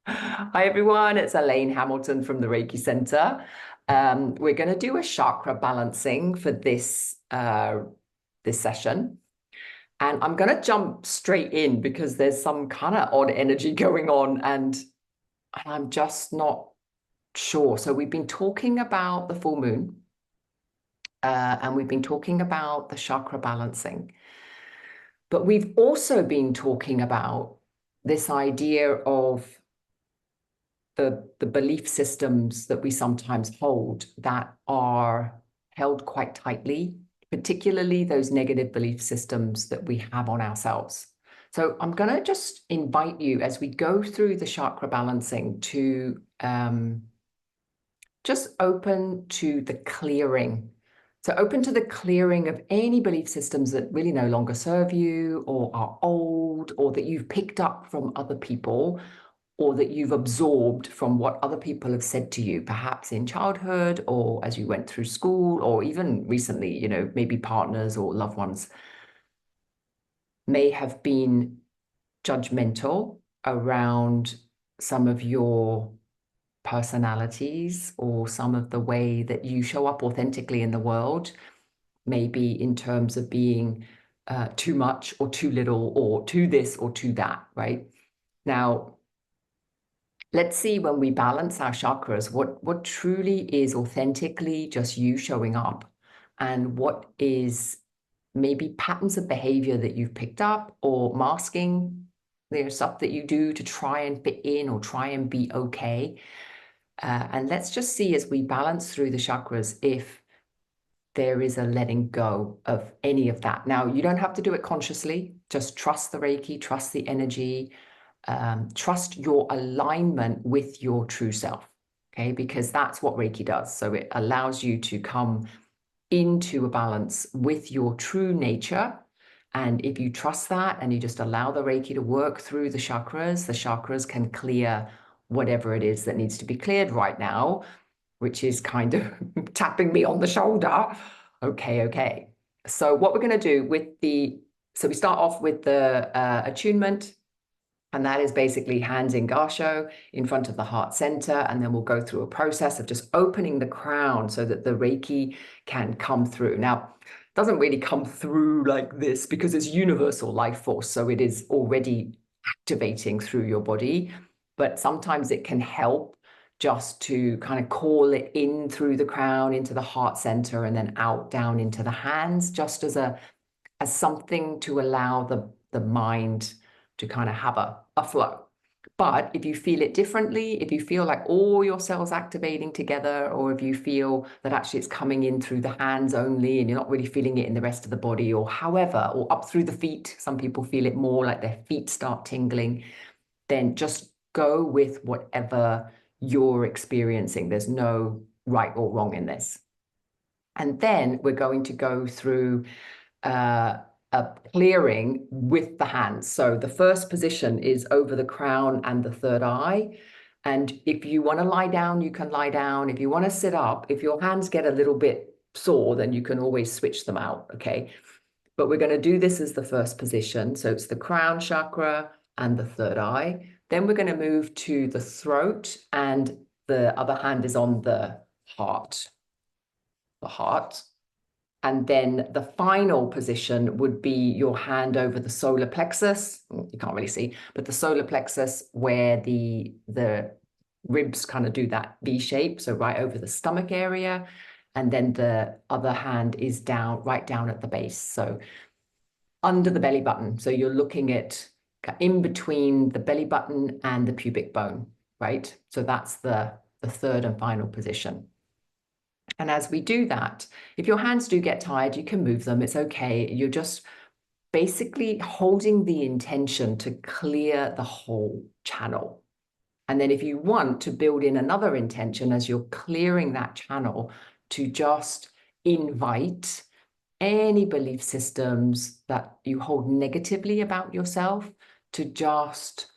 Hi everyone, it's Elaine Hamilton from the Reiki Center. We're going to do a chakra balancing for this session, and I'm going to jump straight in because there's some kind of odd energy going on, and I'm just not sure. So we've been talking about the full moon, and we've been talking about the chakra balancing, but we've also been talking about this idea of the belief systems that we sometimes hold that are held quite tightly, particularly those negative belief systems that we have on ourselves. So I'm going to just invite you as we go through the chakra balancing to just open to the clearing. So open to the clearing of any belief systems that really no longer serve you or are old or that you've picked up from other people or that you've absorbed from what other people have said to you, perhaps in childhood or as you went through school, or even recently, maybe partners or loved ones may have been judgmental around some of your personalities or some of the way that you show up authentically in the world, maybe in terms of being too much or too little or too this or too that, right? Now, let's see when we balance our chakras, what truly is authentically just you showing up and what is maybe patterns of behavior that you've picked up or masking. There's stuff that you do to try and fit in or try and be okay. And let's just see as we balance through the chakras if there is a letting go of any of that. Now, you don't have to do it consciously. Just trust the Reiki, trust the energy, trust your alignment with your true self, okay? Because that's what Reiki does. So it allows you to come into a balance with your true nature. And if you trust that and you just allow the Reiki to work through the chakras can clear whatever it is that needs to be cleared right now, which is kind of tapping me on the shoulder. Okay. So what we're going to do so we start off with the attunement. And that is basically hands in gasho in front of the heart center. And then we'll go through a process of just opening the crown so that the Reiki can come through. Now, it doesn't really come through like this because it's universal life force. So it is already activating through your body. But sometimes it can help just to kind of call it in through the crown into the heart center and then out down into the hands, just as something to allow the mind to kind of have a flow. But if you feel it differently, if you feel like all your cells activating together, or if you feel that actually it's coming in through the hands only and you're not really feeling it in the rest of the body, or however, or up through the feet, some people feel it more like their feet start tingling, then just go with whatever you're experiencing. There's no right or wrong in this. And then we're going to go through a clearing with the hands. So the first position is over the crown and the third eye. And if you want to lie down, you can lie down. If you want to sit up, if your hands get a little bit sore, then you can always switch them out, okay? But we're going to do this as the first position. So it's the crown chakra and the third eye. Then we're going to move to the throat, and the other hand is on the heart. The heart. And then the final position would be your hand over the solar plexus. You can't really see, but the solar plexus where the ribs kind of do that V shape. So right over the stomach area. And then the other hand is right down at the base. So under the belly button. So you're looking at in between the belly button and the pubic bone, right? So that's the third and final position. And as we do that, if your hands do get tired, you can move them. It's okay. You're just basically holding the intention to clear the whole channel. And then if you want to build in another intention as you're clearing that channel, to just invite any belief systems that you hold negatively about yourself to just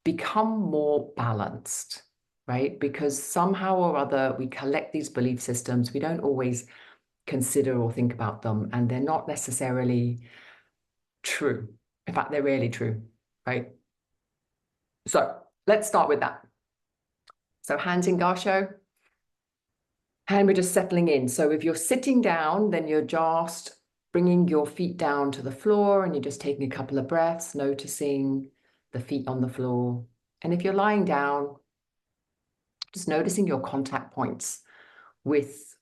become more balanced, right? Because somehow or other, we collect these belief systems. We don't always consider or think about them, and they're not necessarily true. In fact, they're rarely true, right? So let's start with that. So hands in gassho. And we're just settling in. So if you're sitting down, then you're just bringing your feet down to the floor and you're just taking a couple of breaths, noticing the feet on the floor. And if you're lying down, just noticing your contact points with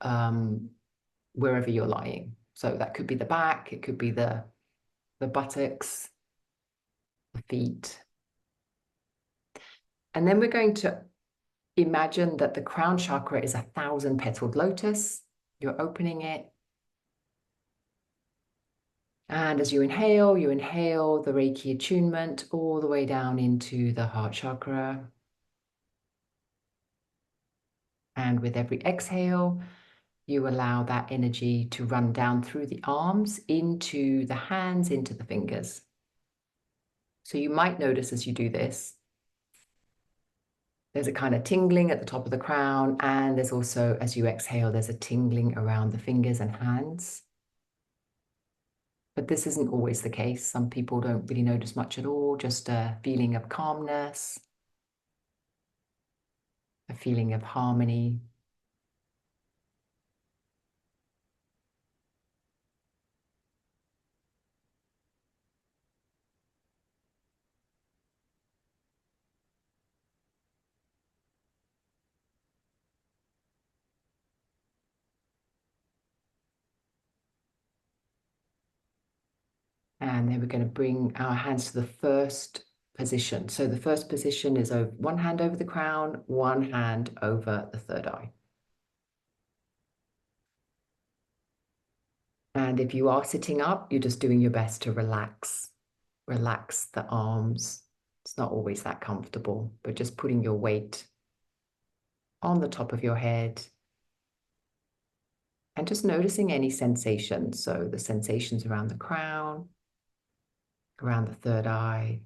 wherever you're lying. So that could be the back, it could be the buttocks, the feet. And then we're going to imagine that the crown chakra is a 1,000-petaled lotus. You're opening it. And as you inhale the Reiki attunement all the way down into the heart chakra. And with every exhale, you allow that energy to run down through the arms, into the hands, into the fingers. So you might notice as you do this, there's a kind of tingling at the top of the crown, and there's also, as you exhale, there's a tingling around the fingers and hands. But this isn't always the case. Some people don't really notice much at all, just a feeling of calmness, a feeling of harmony. And then we're going to bring our hands to the first position. So the first position is over, one hand over the crown, one hand over the third eye. And if you are sitting up, you're just doing your best to relax. Relax the arms. It's not always that comfortable, but just putting your weight on the top of your head and just noticing any sensations. So the sensations around the crown, around the third eye.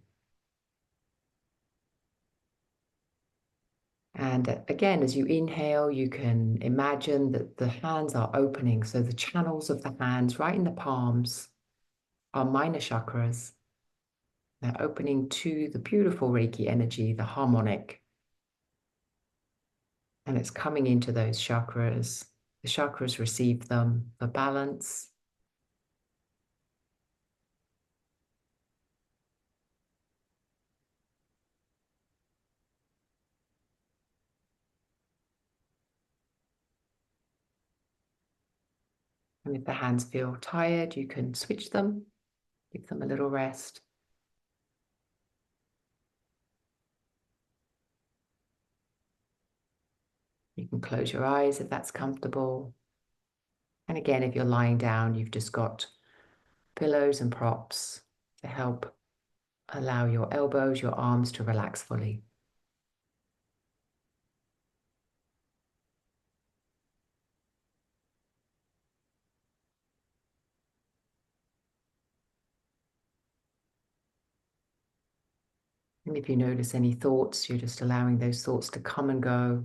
And again, as you inhale, you can imagine that the hands are opening. So the channels of the hands right in the palms are minor chakras. They're opening to the beautiful Reiki energy, the harmonic. And it's coming into those chakras. The chakras receive them for balance. And if the hands feel tired, you can switch them, give them a little rest. You can close your eyes if that's comfortable. And again, if you're lying down, you've just got pillows and props to help allow your elbows, your arms to relax fully. And if you notice any thoughts, you're just allowing those thoughts to come and go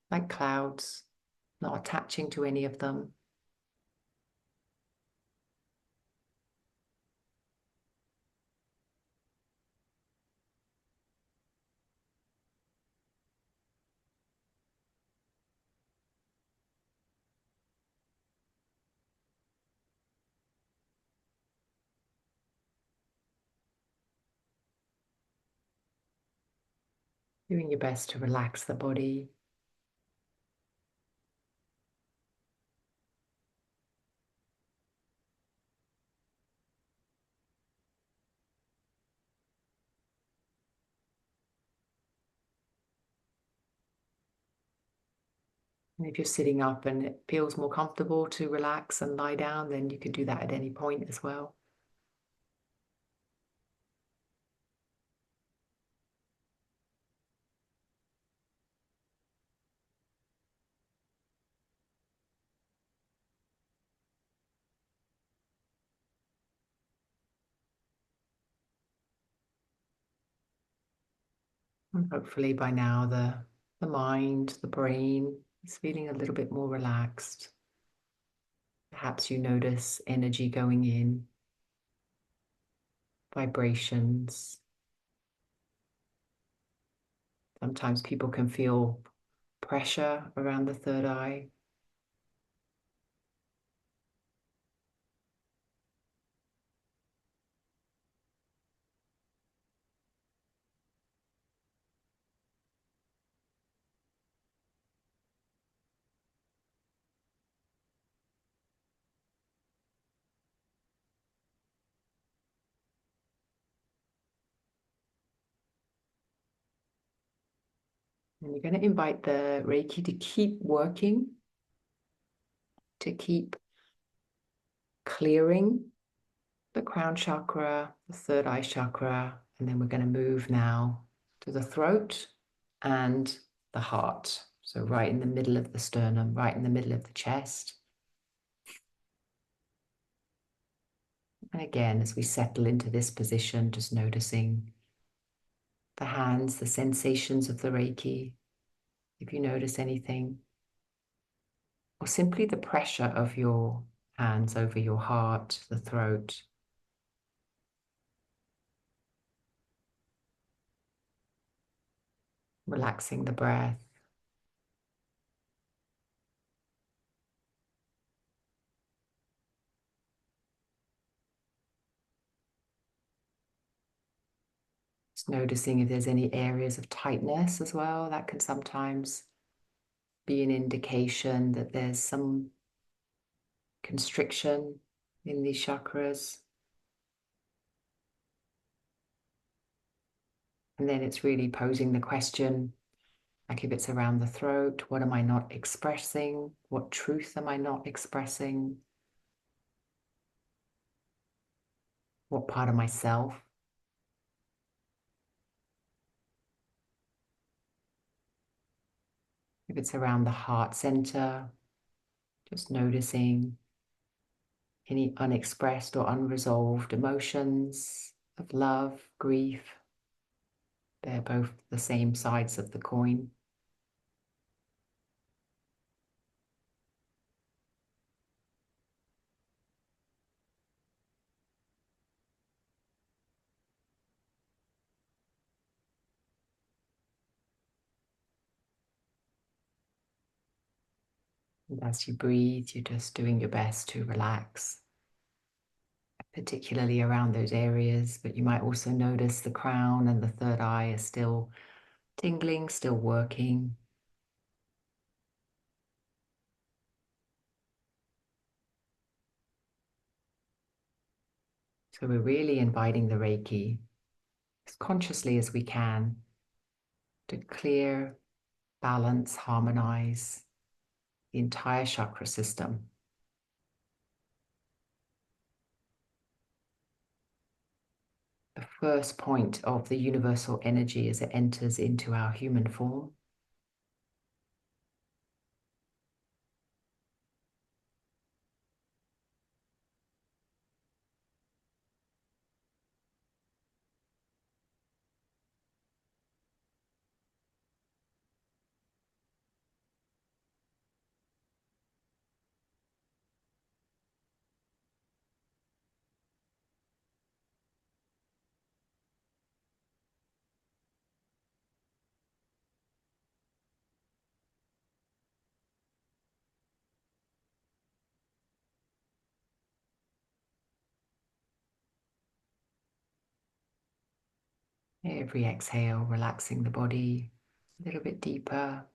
like clouds, not attaching to any of them. Doing your best to relax the body. And if you're sitting up and it feels more comfortable to relax and lie down, then you could do that at any point as well. And hopefully by now the mind, the brain is feeling a little bit more relaxed. Perhaps you notice energy going in, vibrations, Sometimes people can feel pressure around the third eye. And you're going to invite the Reiki to keep working, to keep clearing the crown chakra, the third eye chakra, and then we're going to move now to the throat and the heart. So right in the middle of the sternum, right in the middle of the chest. And again, as we settle into this position, just noticing the hands, the sensations of the Reiki, if you notice anything, or simply the pressure of your hands over your heart, the throat. Relaxing the breath. Just noticing if there's any areas of tightness as well. That can sometimes be an indication that there's some constriction in these chakras. And then it's really posing the question, like if it's around the throat, what am I not expressing? What truth am I not expressing? What part of myself? If it's around the heart center, just noticing any unexpressed or unresolved emotions of love, grief. They're both the same sides of the coin. And as you breathe, you're just doing your best to relax, particularly around those areas. But you might also notice the crown and the third eye are still tingling, still working. So we're really inviting the Reiki as consciously as we can to clear, balance, harmonize the entire chakra system. The first point of the universal energy as it enters into our human form. Every exhale, relaxing the body a little bit deeper.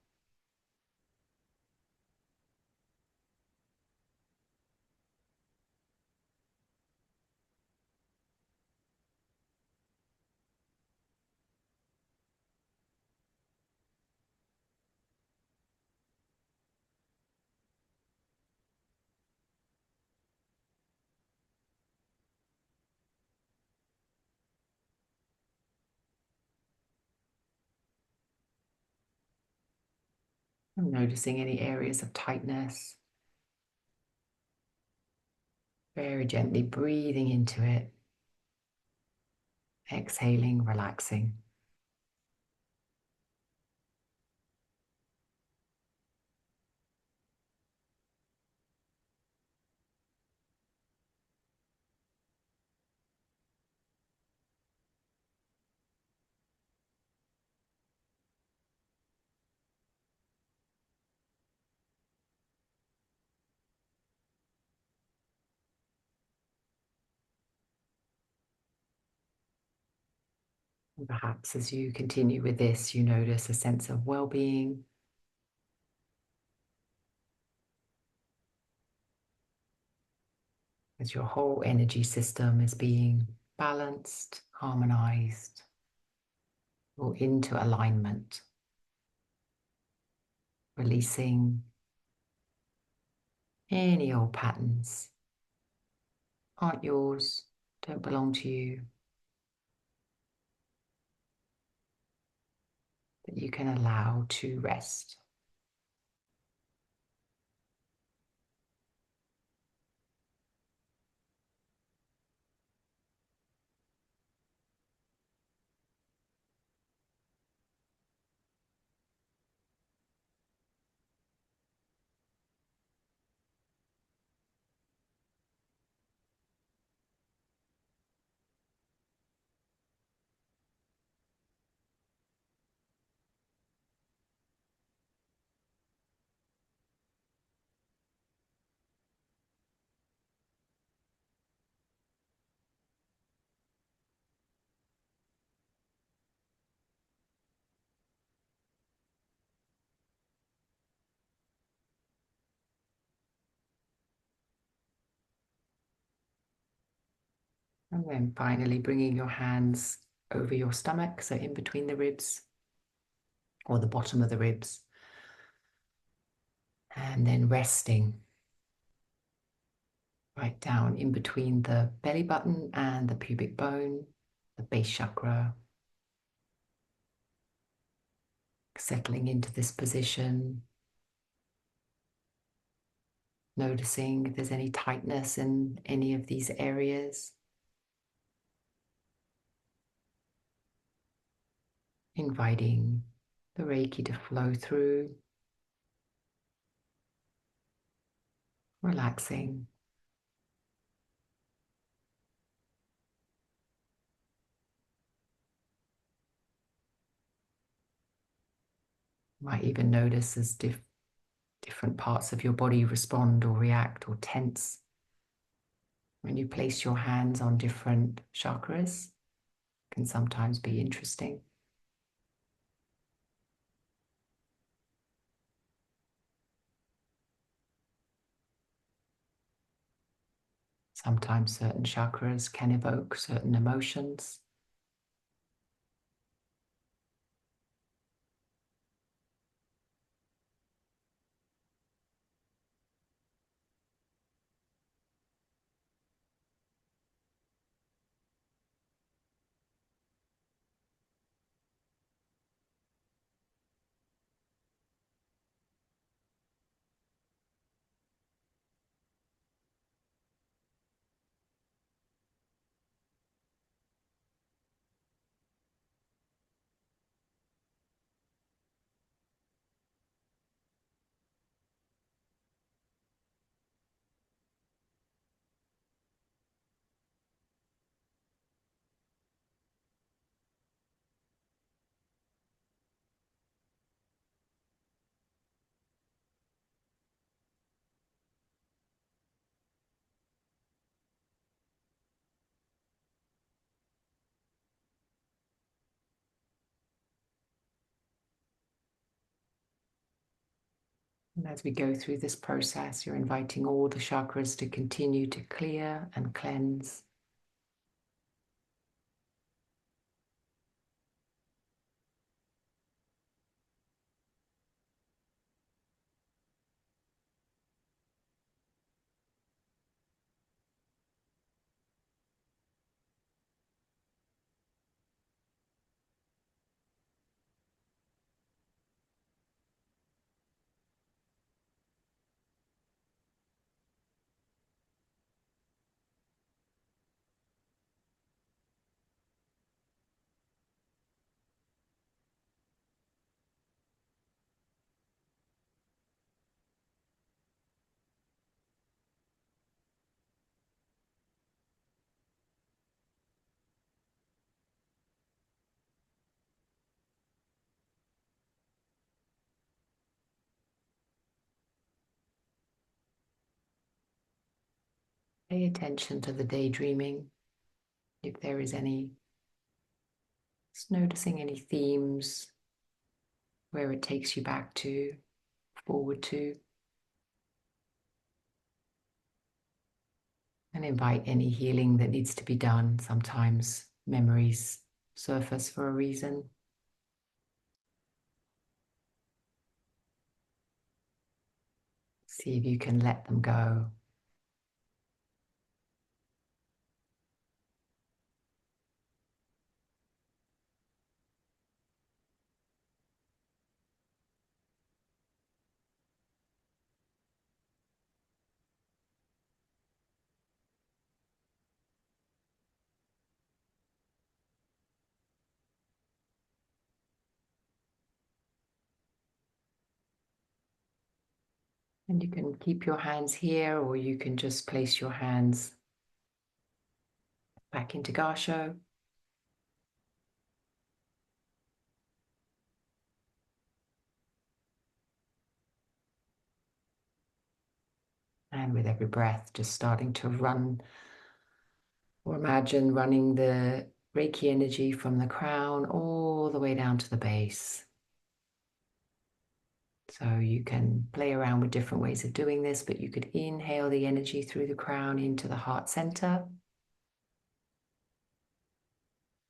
And noticing any areas of tightness. Very gently breathing into it. Exhaling, relaxing. And perhaps as you continue with this, you notice a sense of well-being, as your whole energy system is being balanced, harmonized, or into alignment, releasing any old patterns aren't yours, don't belong to you, that you can allow to rest. And then finally bringing your hands over your stomach, so in between the ribs or the bottom of the ribs, and then resting right down in between the belly button and the pubic bone, the base chakra, settling into this position, noticing if there's any tightness in any of these areas, inviting the Reiki to flow through, relaxing. You might even notice as different parts of your body respond or react or tense when you place your hands on different chakras. Can sometimes be interesting. Sometimes certain chakras can evoke certain emotions. And as we go through this process, you're inviting all the chakras to continue to clear and cleanse. Pay attention to the daydreaming, if there is any. Just noticing any themes, where it takes you back to, forward to. And invite any healing that needs to be done. Sometimes memories surface for a reason. See if you can let them go. And you can keep your hands here, or you can just place your hands back into Gasho. And with every breath, just starting to run, or imagine running the Reiki energy from the crown all the way down to the base. So you can play around with different ways of doing this, but you could inhale the energy through the crown into the heart center.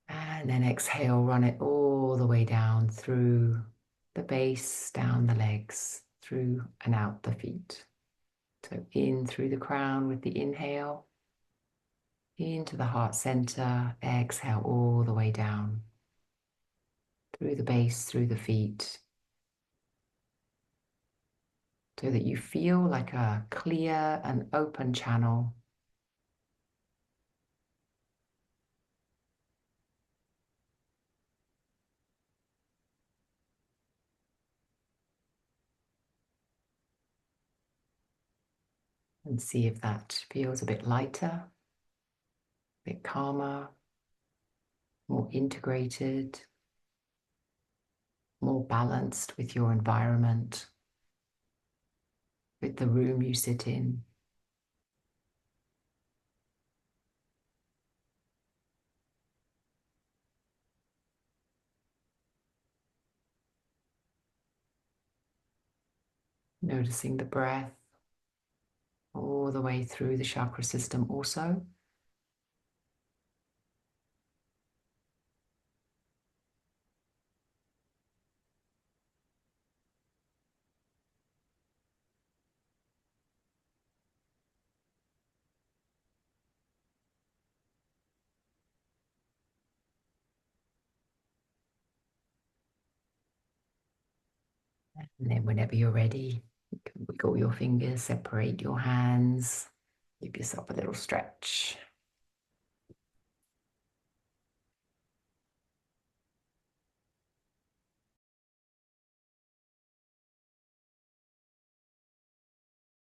And then exhale, run it all the way down through the base, down the legs, through and out the feet. So in through the crown with the inhale, into the heart center, exhale all the way down, through the base, through the feet, so that you feel like a clear and open channel. And see if that feels a bit lighter, a bit calmer, more integrated, more balanced with your environment, with the room you sit in. Noticing the breath all the way through the chakra system also. And then whenever you're ready, you can wiggle your fingers, separate your hands, give yourself a little stretch.